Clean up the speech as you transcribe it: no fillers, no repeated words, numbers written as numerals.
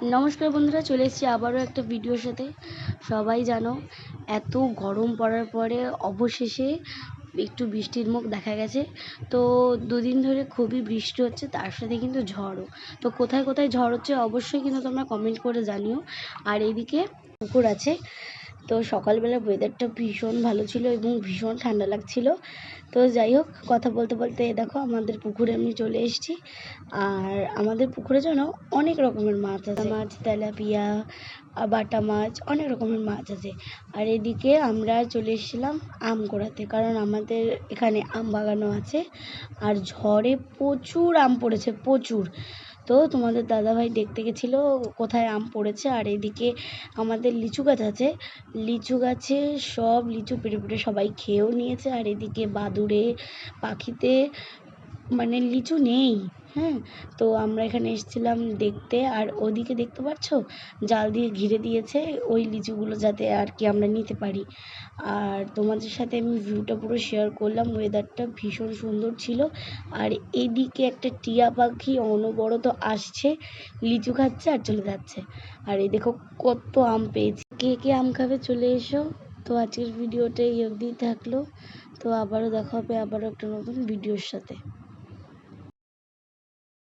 নমস্কার বন্ধুরা, চলে এসেছি আবারও একটা ভিডিওর সাথে। সবাই জানো এত গরম পড়ার পরে অবশেষে একটু বৃষ্টির মুখ দেখা গেছে। তো দুদিন ধরে খুবই বৃষ্টি হচ্ছে, তার সাথে কিন্তু ঝড়ও। তো কোথায় কোথায় ঝড় হচ্ছে অবশ্যই কিন্তু তোমরা কমেন্ট করে জানিও। আর এইদিকে পুকুর আছে, তো সকালবেলা ওয়েদারটা ভীষণ ভালো ছিল এবং ভীষণ ঠান্ডা লাগছিল। তো যাই হোক, কথা বলতে বলতে দেখো আমাদের পুকুরে আমি চলে এসেছি। আর আমাদের পুকুরে যেন অনেক রকমের মাছ আছে, মাছ, তেলাপিয়া, বাটা মাছ, অনেক রকমের মাছ আছে। আর এদিকে আমরা চলে এসেছিলাম আম কুড়াতে, কারণ আমাদের এখানে আম বাগানও আছে। আর ঝড়ে প্রচুর আম পড়েছে, প্রচুর। তো তোমাদের দাদাভাই দেখতে গেছিলো কোথায় আম পড়েছে। আর এদিকে আমাদের লিচু গাছ আছে, লিচু গাছে সব লিচু পেড়ে পেড়ে সবাই খেয়েও নিয়েছে। আর এদিকে বাদুড়ে, পাখিতে মানে লিচু নেই। হ্যাঁ, তো আমরা এখানে এসেছিলাম দেখতে। আর ওদিকে দেখতে পাচ্ছ জাল দিয়ে ঘিরে দিয়েছে ওই লিচুগুলো, যাতে আর কি আমরা নিতে পারি। আর তোমাদের সাথে আমি ভিউটা পুরো শেয়ার করলাম, ওয়েদারটা ভীষণ সুন্দর ছিল। আর এদিকে একটা টিয়া পাখি অনবরত আসছে, লিচু খাচ্ছে আর চলে যাচ্ছে। আর এই দেখো কত আম পেয়েছি। কে কে আম খাবে চলে এসো। তো আজকের ভিডিওটা এই অবধি থাকলো। তো আবারও দেখা হবে আবারও একটা নতুন ভিডিওর সাথে।